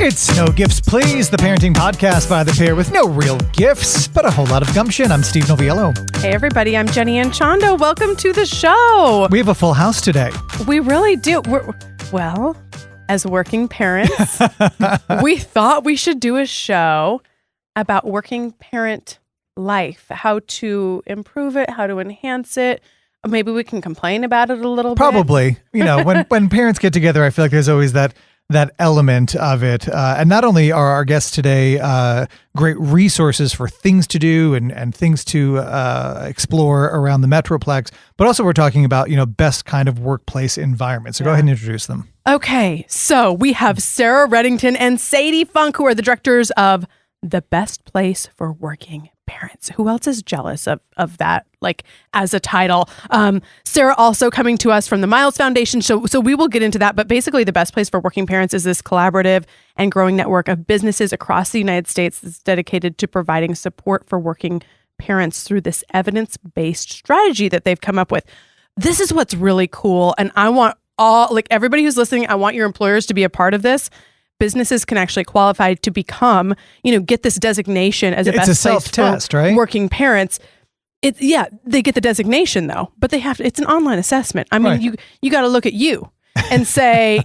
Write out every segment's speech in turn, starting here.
It's No Gifts Please, the parenting podcast by the pair with no real gifts, but a whole lot of gumption. I'm Steve Noviello. Hey, everybody. I'm Jenny Anchondo. Welcome to the show. We have a full house today. We really do. Well, as working parents, we thought we should do a show about working parent life, how to improve it, how to enhance it. Maybe we can complain about it a little bit. Probably. You know, when parents get together, I feel like there's always that element of it. And not only are our guests today great resources for things to do and things to explore around the Metroplex, but also we're talking about, best kind of workplace environment. So go ahead and introduce them. Okay, so we have Sarah Reddington and Sadie Funk, who are the directors of The Best Place for Working Parents. Who else is jealous of that, like, as a title? Sarah also coming to us from the Miles Foundation. So we will get into that. But basically, The Best Place for Working Parents is this collaborative and growing network of businesses across the United States that's dedicated to providing support for working parents through this evidence-based strategy that they've come up with. This is what's really cool. And I want everybody who's listening, I want your employers to be a part of this. Businesses can actually qualify to become, get this designation as a best place for right? working parents. They get the designation though, but it's an online assessment. I mean, right. you got to look at you and say,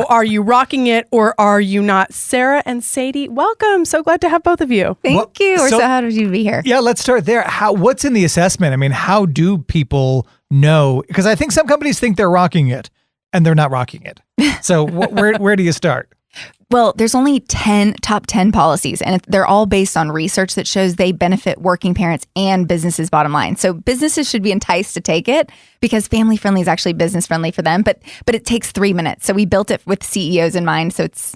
are you rocking it or are you not? Sarah and Sadie, welcome. So glad to have both of you. Thank you. We're so happy to be here. Yeah, let's start there. What's in the assessment? I mean, how do people know? Because I think some companies think they're rocking it and they're not rocking it. So where do you start? Well, there's only top 10 policies, and they're all based on research that shows they benefit working parents and businesses' bottom line. So businesses should be enticed to take it because family friendly is actually business friendly for them. But it takes 3 minutes. So we built it with CEOs in mind. So it's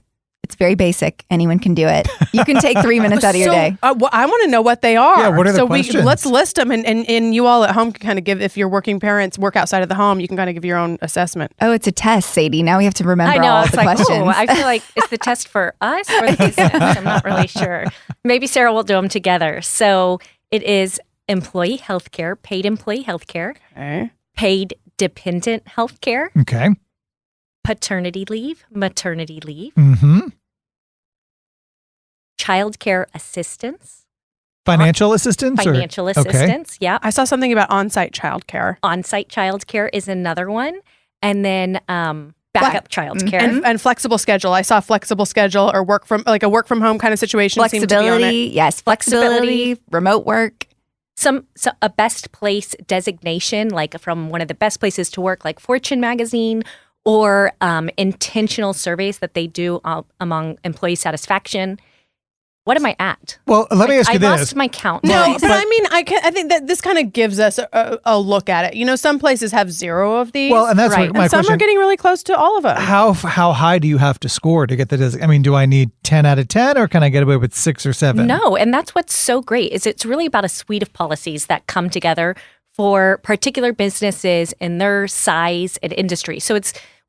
very basic. Anyone can do it. You can take 3 minutes out of your day. I want to know what they are. Yeah, what are the questions? Let's list them, and you all at home can kind of give, if you're working parents, work outside of the home, you can kind of give your own assessment. Oh, it's a test, Sadie. Now we have to remember all the questions. Ooh, I feel like it's the test for us or the business. I'm not really sure. Maybe Sarah will do them together. So it is employee health care, paid employee health care, Okay. paid dependent health care, Okay. paternity leave, maternity leave, Mm-hmm. child care assistance, Financial assistance? financial assistance. Yeah. I saw something about on-site childcare. On-site child care is another one. And then backup child care. And flexible schedule. I saw flexible schedule or work from home kind of situation. Flexibility. Yes. Flexibility. Remote work. A best place designation, like from one of the best places to work, like Fortune magazine, or intentional surveys that they do among employee satisfaction. What am I at? Well, let me ask you this. I lost my count. No, but I mean, I think that this kind of gives us a look at it. Some places have 0 of these. Well, and that's right. my and some question. are getting really close to all of them. How high do you have to score to get the designation? I mean, do I need 10 out of 10 or can I get away with 6 or 7? No, and that's what's so great is it's really about a suite of policies that come together for particular businesses in their size and industry. So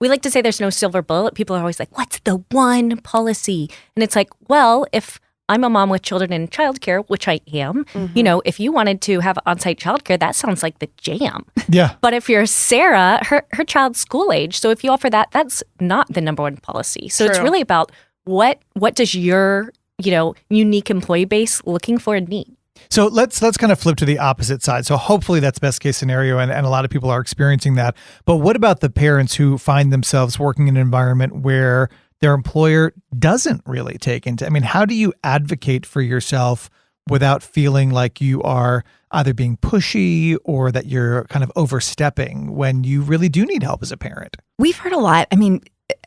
we like to say there's no silver bullet. People are always like, what's the one policy? And it's like, well, if I'm a mom with children in childcare, which I am, if you wanted to have on-site childcare, that sounds like the jam. Yeah. But if you're Sarah, her child's school age. So if you offer that, that's not the number one policy. So True. It's really about what does your, unique employee base looking for and need. So let's kind of flip to the opposite side. So hopefully that's best case scenario and a lot of people are experiencing that. But what about the parents who find themselves working in an environment where their employer doesn't really take into, how do you advocate for yourself without feeling like you are either being pushy or that you're kind of overstepping when you really do need help as a parent? We've heard a lot.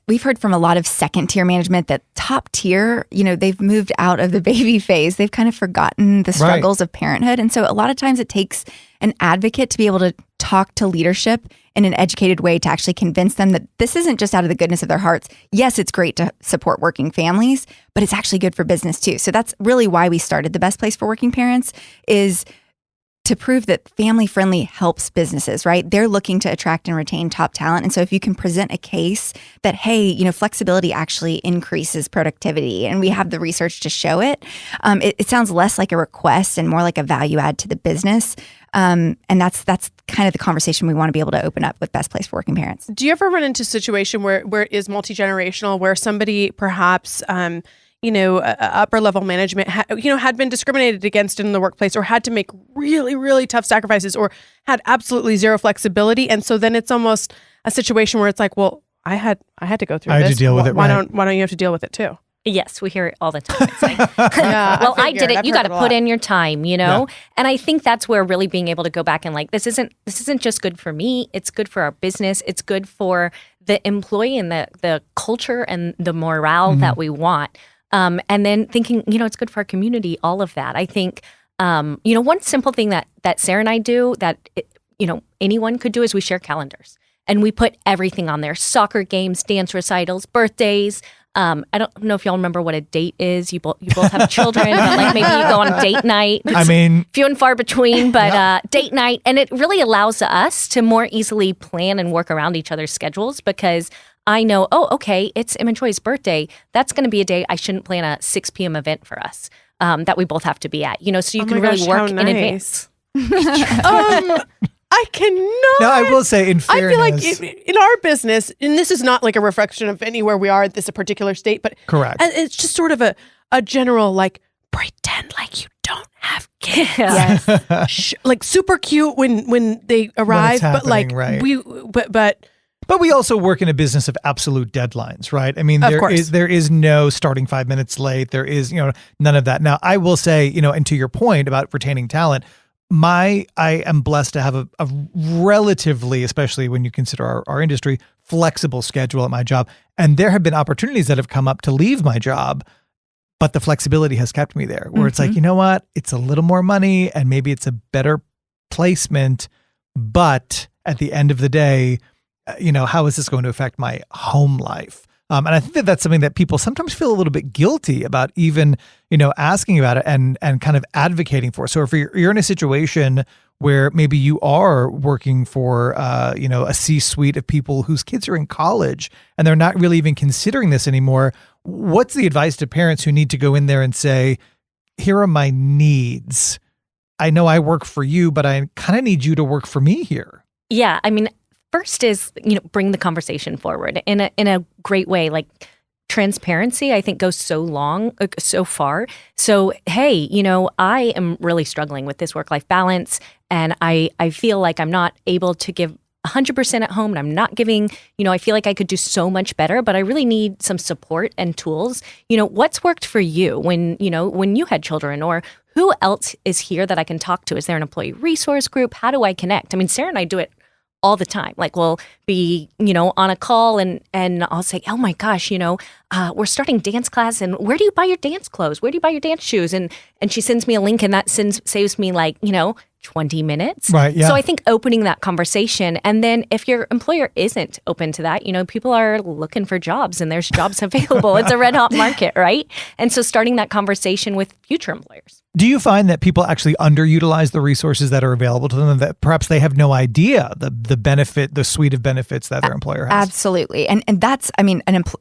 We've heard from a lot of second tier management that top tier, they've moved out of the baby phase. They've kind of forgotten the struggles of parenthood. And so a lot of times it takes an advocate to be able to talk to leadership in an educated way to actually convince them that this isn't just out of the goodness of their hearts. Yes, it's great to support working families, but it's actually good for business too. So that's really why we started The Best Place for Working Parents is to prove that family friendly helps businesses, right? They're looking to attract and retain top talent. And so if you can present a case that, hey, flexibility actually increases productivity, and we have the research to show it, it sounds less like a request and more like a value add to the business. And that's kind of the conversation we want to be able to open up with Best Place for Working Parents. Do you ever run into a situation where it is multi-generational, where somebody perhaps upper level management had been discriminated against in the workplace, or had to make really, really tough sacrifices, or had absolutely zero flexibility, and so then it's almost a situation where it's like, well, I had to go through this. I had to deal with it. Why don't you have to deal with it too? Yes, we hear it all the time. It's like, Yeah, well, I did it. I've You heard got it to a put lot. in your time, Yeah. And I think that's where really being able to go back and this isn't just good for me. It's good for our business. It's good for the employee and the culture and the morale that we want. And then thinking, it's good for our community. All of that. I think, one simple thing that Sarah and I do that anyone could do is we share calendars. And we put everything on there: soccer games, dance recitals, birthdays. I don't know if y'all remember what a date is. You both have children, but maybe you go on a date night. I mean, Few and far between, but date night. And it really allows us to more easily plan and work around each other's schedules, because I know, okay, it's Em and Troy's birthday. That's going to be a day I shouldn't plan a 6 p.m. event for us that we both have to be at. So you can really work in advance. I cannot. now I will say, in I fairness, feel like in our business, and this is not like a reflection of anywhere we are at this particular state, but correct. and it's just sort of a general pretend like you don't have kids. Yes. Like super cute when they arrive, but happening, right. but we also work in a business of absolute deadlines, right? I mean, Of course. there is no starting 5 minutes late. There is, none of that. Now, I will say, and to your point about retaining talent, I am blessed to have a relatively, especially when you consider our industry, flexible schedule at my job. And there have been opportunities that have come up to leave my job, but the flexibility has kept me there, where it's like, you know what? It's a little more money and maybe it's a better placement, but at the end of the day, how is this going to affect my home life? And I think that's something that people sometimes feel a little bit guilty about, even, asking about it and kind of advocating for. So if you're in a situation where maybe you are working for, a C-suite of people whose kids are in college and they're not really even considering this anymore, what's the advice to parents who need to go in there and say, here are my needs. I know I work for you, but I kind of need you to work for me here. Yeah, I mean, first is, bring the conversation forward in a great way. Like, transparency, I think, goes so far. So, hey, I am really struggling with this work-life balance, and I feel like I'm not able to give 100% at home, and I'm not giving, I feel like I could do so much better, but I really need some support and tools. What's worked for you when you had children, or who else is here that I can talk to? Is there an employee resource group? How do I connect? I mean, Sarah and I do it all the time. Like, we'll be, on a call and I'll say, oh my gosh, we're starting dance class, and where do you buy your dance clothes? Where do you buy your dance shoes? And she sends me a link, and that saves me 20 minutes. Right. Yeah. So I think opening that conversation, and then if your employer isn't open to that, people are looking for jobs and there's jobs available. It's a red hot market, right? And so starting that conversation with future employers. Do you find that people actually underutilize the resources that are available to them, that perhaps they have no idea the benefit, the suite of benefits that their employer has? Absolutely. And that's,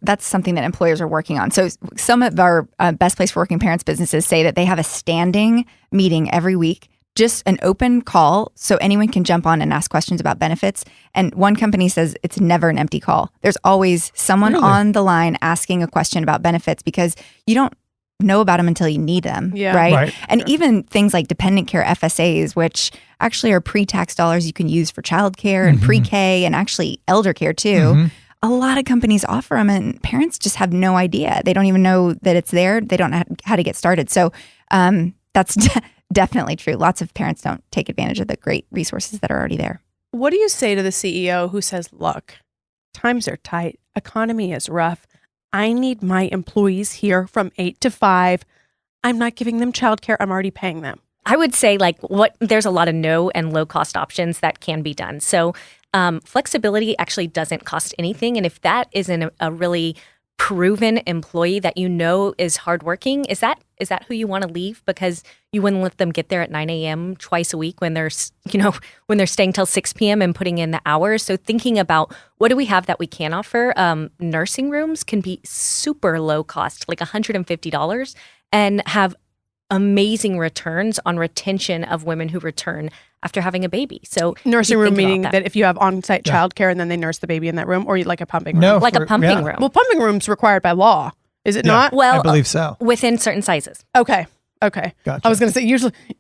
that's something that employers are working on. So some of our Best Place for Working Parents businesses say that they have a standing meeting every week, just an open call so anyone can jump on and ask questions about benefits. And one company says it's never an empty call. There's always someone on the line asking a question about benefits, because you don't know about them until you need them, right? And even things like dependent care FSAs, which actually are pre-tax dollars you can use for childcare and pre-K and actually elder care too. A lot of companies offer them, and parents just have no idea. They don't even know that it's there. They don't know how to get started. So that's definitely true. Lots of parents don't take advantage of the great resources that are already there. What do you say to the CEO who says, look, times are tight, economy is rough, I need my employees here from 8 to 5. I'm not giving them childcare, I'm already paying them. I would say there's a lot of no and low cost options that can be done. So flexibility actually doesn't cost anything. And if that isn't a really proven employee that is hardworking, is is that who you want to leave? Because you wouldn't let them get there at 9 a.m. twice a week when they're, when they're staying till 6 p.m. and putting in the hours. So thinking about what do we have that we can offer? Nursing rooms can be super low cost, like $150, and have amazing returns on retention of women who return after having a baby. So Nursing room meaning that. that if you have on-site childcare and then they nurse the baby in that room, or like a pumping room? No, like a pumping room. Well, pumping room's required by law, is it Yeah. not? Well, I believe so. within certain sizes. Okay. Gotcha. I was going to say,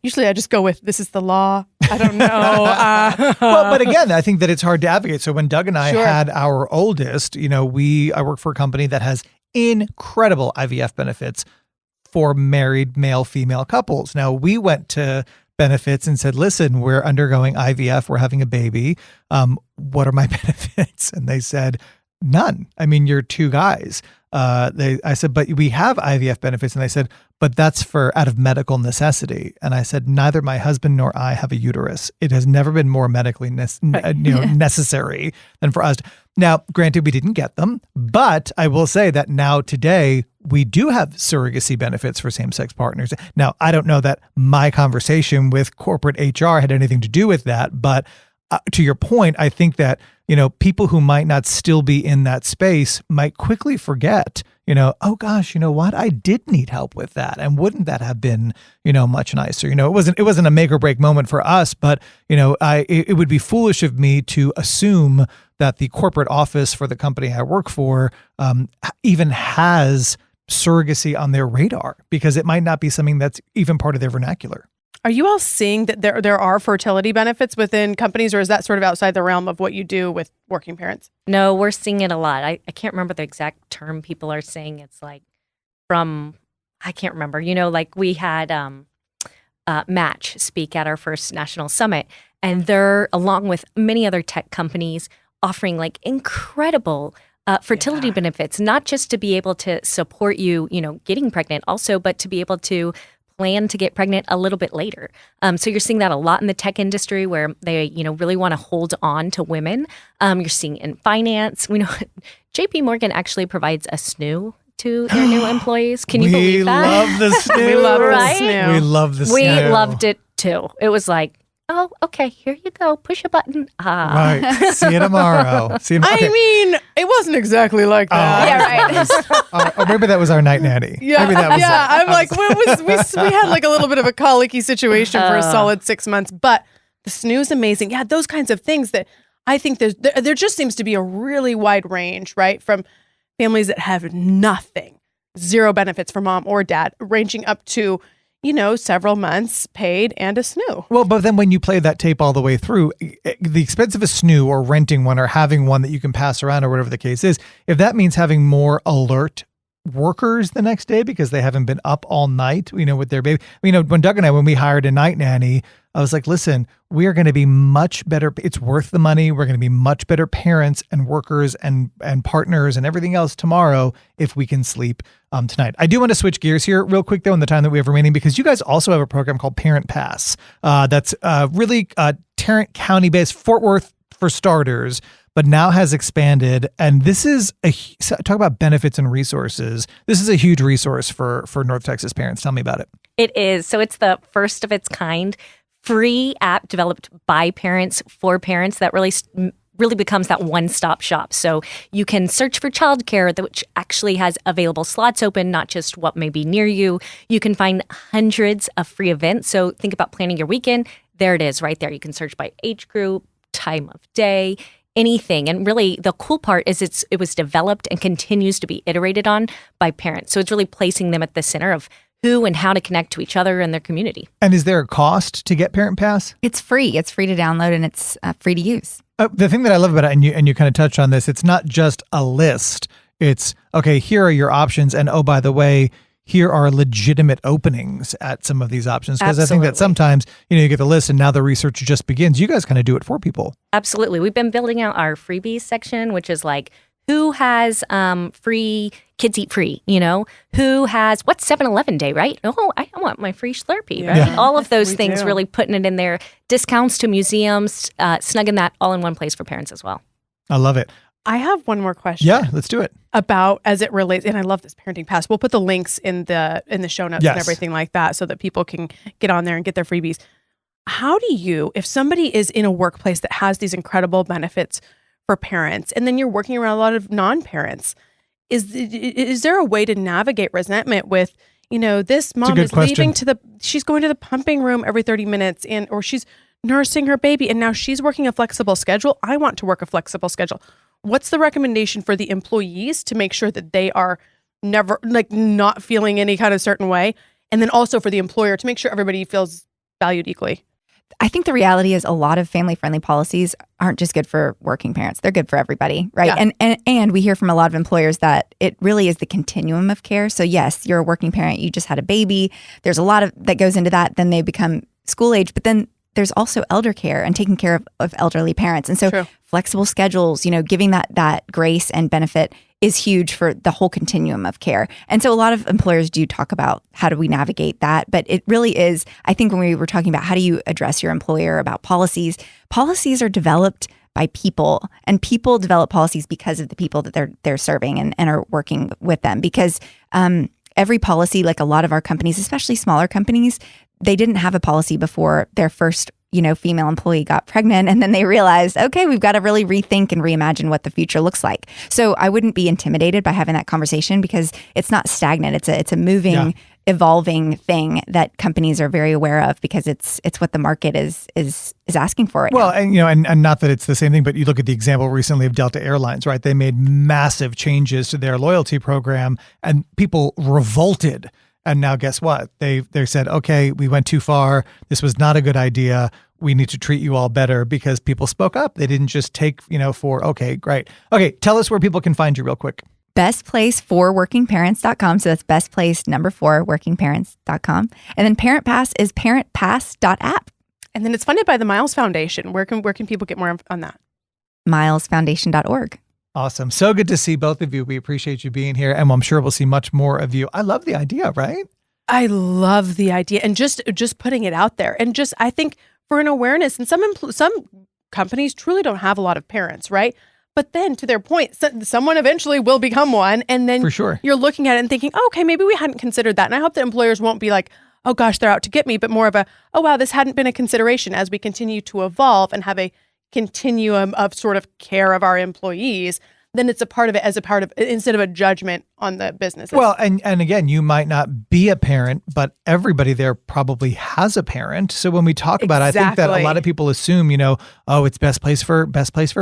usually I just go with, this is the law. I don't know. Well, but again, I think that it's hard to advocate. So when Doug and I Sure. had our oldest, I work for a company that has incredible IVF benefits for married male-female couples. Now, we went to benefits and said, listen, we're undergoing IVF, we're having a baby. What are my benefits? And they said, none. I mean, you're two guys. I said, but we have IVF benefits. And they said, but that's for out of medical necessity. And I said, neither my husband nor I have a uterus. It has never been more medically necessary than for us. Now, granted, we didn't get them, but I will say that now today we do have surrogacy benefits for same-sex partners. Now, I don't know that my conversation with corporate HR had anything to do with that, but to your point, I think that, people who might not still be in that space might quickly forget, oh gosh, you know what? I did need help with that. And wouldn't that have been, much nicer? It wasn't a make or break moment for us, but, it would be foolish of me to assume that the corporate office for the company I work for even has surrogacy on their radar, because it might not be something that's even part of their vernacular. Are you all seeing that there are fertility benefits within companies, or is that sort of outside the realm of what you do with working parents? No, we're seeing it a lot. I can't remember the exact term people are saying. It's like I can't remember. Like we had Match speak at our first national summit, and they're, along with many other tech companies, offering like incredible fertility benefits, not just to be able to support you, getting pregnant also, but to be able to plan to get pregnant a little bit later. So you're seeing that a lot in the tech industry, where they, really want to hold on to women. You're seeing in finance. We know JP Morgan actually provides a SNU to their new employees. Can you believe that? We love the SNU. We love Right? the SNU. We love the SNU. We loved it too. It was like, oh, okay, here you go. Push a button. Right. See you tomorrow. See you tomorrow. I mean, it wasn't exactly like that. Yeah, right. Or maybe that was our night nanny. Yeah, Maybe that was yeah. I'm like, we had like a little bit of a colicky situation for a solid 6 months, but the SNU is amazing. Yeah, those kinds of things that I think there just seems to be a really wide range, right? From families that have nothing, zero benefits for mom or dad, ranging up to, several months paid and a SNU. Well, but then when you play that tape all the way through, the expense of a SNU or renting one or having one that you can pass around or whatever the case is, if that means having more alert workers the next day because they haven't been up all night, with their baby. When Doug and I, when we hired a night nanny, I was like, listen, we are going to be much better. It's worth the money. We're going to be much better parents and workers and partners and everything else tomorrow if we can sleep tonight. I do want to switch gears here real quick, though, in the time that we have remaining, because you guys also have a program called Parent Pass that's really Tarrant County based, Fort Worth for starters, but now has expanded. And this is talk about benefits and resources. This is a huge resource for North Texas parents. Tell me about it. It is. So it's the first of its kind free app developed by parents for parents that really becomes that one-stop shop. So you can search for childcare, which actually has available slots open, not just what may be near you. You can find hundreds of free events. So think about planning your weekend. There it is right there. You can search by age group, time of day, anything. And really the cool part is it was developed and continues to be iterated on by parents. So it's really placing them at the center of who and how to connect to each other and their community. And is there a cost to get Parent Pass? It's free. It's free to download and it's free to use. The thing that I love about it, and you kind of touched on this, it's not just a list. It's, okay, here are your options. And oh, by the way, here are legitimate openings at some of these options. Because I think that sometimes, you get the list and now the research just begins. You guys kind of do it for people. Absolutely. We've been building out our freebies section, which is like, who has free Kids Eat Free, who has, what's 7-Eleven Day, right? Oh, I want my free Slurpee, right? Yeah. All of those We things, do. really putting it in there. Discounts to museums, snugging that all in one place for parents as well. I love it. I have one more question. Yeah, let's do it. About as it relates, and I love this Parenting Pass. We'll put the links in the show notes and everything like that so that people can get on there and get their freebies. How do you, if somebody is in a workplace that has these incredible benefits for parents, and then you're working around a lot of non-parents, is there a way to navigate resentment with, this mom is leaving she's going to the pumping room every 30 minutes or she's nursing her baby and now she's working a flexible schedule. I want to work a flexible schedule. What's the recommendation for the employees to make sure that they are never not feeling any kind of certain way? And then also for the employer to make sure everybody feels valued equally. I think the reality is a lot of family-friendly policies aren't just good for working parents. They're good for everybody, right? Yeah. And we hear from a lot of employers that it really is the continuum of care. So yes, you're a working parent, you just had a baby. There's a lot of that goes into that. Then they become school age, but then there's also elder care and taking care of elderly parents. And so flexible schedules, giving that grace and benefit is huge for the whole continuum of care. And so a lot of employers do talk about how do we navigate that, but it really is, I think when we were talking about how do you address your employer about policies are developed by people, and people develop policies because of the people that they're serving and are working with them. Because every policy, like a lot of our companies, especially smaller companies, they didn't have a policy before their first female employee got pregnant, and then they realized, okay, we've got to really rethink and reimagine what the future looks like. So I wouldn't be intimidated by having that conversation because it's not stagnant. It's a moving, evolving thing that companies are very aware of because it's what the market is asking for right now. And not that it's the same thing, but you look at the example recently of Delta Airlines, right? They made massive changes to their loyalty program and people revolted. And now guess what? They said, okay, we went too far. This was not a good idea. We need to treat you all better because people spoke up. They didn't just take, okay, great. Okay, tell us where people can find you real quick. bestplace4workingparents.com. So that's bestplace4 workingparents.com. And then Parent Pass is parentpass.app. And then it's funded by the Miles Foundation. Where can people get more on that? milesfoundation.org. Awesome. So good to see both of you. We appreciate you being here. And I'm sure we'll see much more of you. I love the idea, right? I love the idea. And just putting it out there. And just, I think for an awareness, and some companies truly don't have a lot of parents, right? But then to their point, someone eventually will become one. And then for sure, you're looking at it and thinking, oh, okay, maybe we hadn't considered that. And I hope that employers won't be like, oh gosh, they're out to get me, but more of a, oh wow, this hadn't been a consideration as we continue to evolve and have a continuum of sort of care of our employees. Then it's a part of it instead of a judgment on the business. Well, and again, you might not be a parent, but everybody there probably has a parent. So when we talk about it, I think that a lot of people assume, it's best place for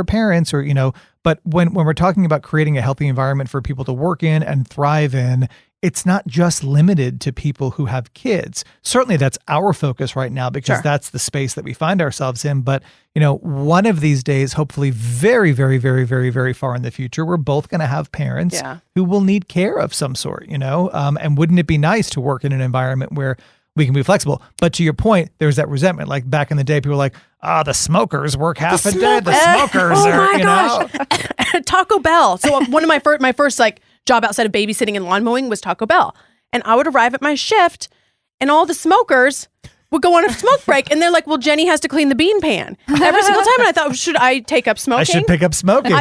parents or, but when we're talking about creating a healthy environment for people to work in and thrive in, it's not just limited to people who have kids. Certainly that's our focus right now because that's the space that we find ourselves in. But, one of these days, hopefully very, very, very, very, very far in the future, we're both going to have parents who will need care of some sort, and wouldn't it be nice to work in an environment where we can be flexible? But to your point, there's that resentment. Like back in the day, people were like, the smokers work half a day. The smokers are, gosh. Taco Bell. So one of my first job outside of babysitting and lawn mowing was Taco Bell. And I would arrive at my shift and all the smokers would go on a smoke break. And they're like, well, Jenny has to clean the bean pan every single time. And I thought, should I take up smoking? I should pick up smoking.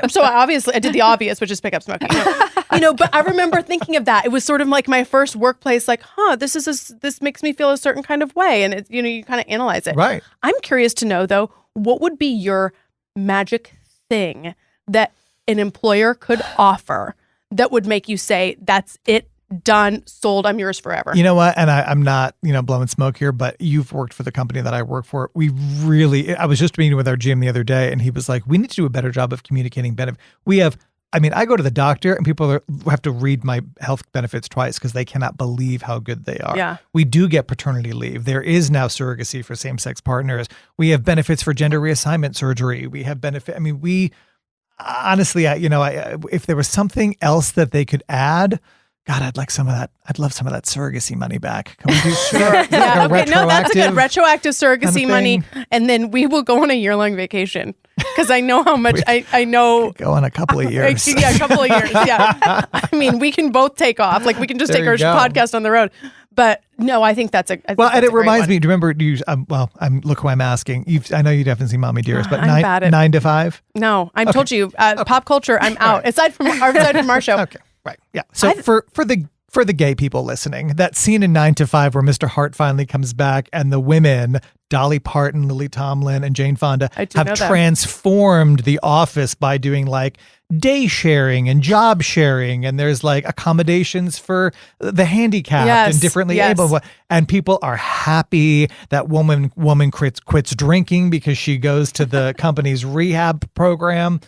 So obviously I did the obvious, which is pick up smoking. But I remember thinking of that. It was sort of like my first workplace, this makes me feel a certain kind of way. And it's, you kind of analyze it. Right. I'm curious to know though, what would be your magic thing that an employer could offer that would make you say, that's it, done, sold, I'm yours forever? You know what? And I'm not, blowing smoke here, but you've worked for the company that I work for. I was just meeting with our GM the other day and he was like, we need to do a better job of communicating benefits. I go to the doctor and people have to read my health benefits twice because they cannot believe how good they are. Yeah. We do get paternity leave. There is now surrogacy for same-sex partners. We have benefits for gender reassignment surgery. We have honestly, if there was something else that they could add, God, I'd like some of that. I'd love some of that surrogacy money back. Can we do that's a good retroactive surrogacy money, and then we will go on a year-long vacation because I know how much I know. Go on a couple of years. A couple of years. Yeah, we can both take off. We can just take our podcast on the road. But no, I think that's a Well, and it reminds me. Do you remember? Look who I'm asking. I know you definitely see Mommy Dearest, but I'm bad at- 9 to 5. No, I told you, pop culture. I'm out. Aside from our show. Okay, right, yeah. So for the gay people listening, that scene in 9 to 5 where Mr. Hart finally comes back and the women, Dolly Parton, Lily Tomlin, and Jane Fonda, have transformed the office by doing like day sharing and job sharing, and there's like accommodations for the handicapped and differently able, and people are happy. That woman quits drinking because she goes to the company's rehab program.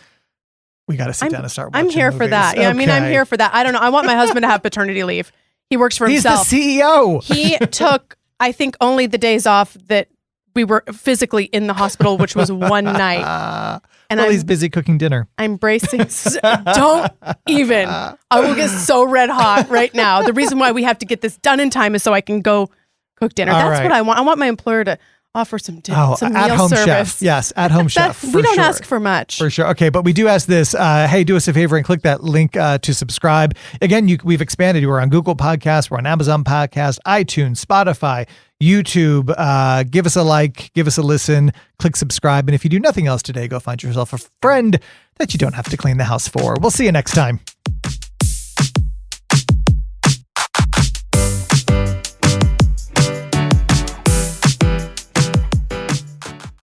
We got to sit down and start watching I'm here for that. Yeah, I mean, I'm here for that. I don't know. I want my husband to have paternity leave. He works for himself. He's the CEO. He took, I think, only the days off that we were physically in the hospital, which was one night. And he's busy cooking dinner. I'm bracing. Don't even. I will get so red hot right now. The reason why we have to get this done in time is so I can go cook dinner. That's what I want. I want my employer to offer some dinner, some meal at-home service. chef. Yes, at-home chef. We don't ask for much. For sure. Okay, but we do ask this. Hey, do us a favor and click that link to subscribe. Again, we've expanded. We're on Google Podcasts. We're on Amazon Podcasts, iTunes, Spotify, YouTube. Give us a like. Give us a listen. Click subscribe. And if you do nothing else today, go find yourself a friend that you don't have to clean the house for. We'll see you next time.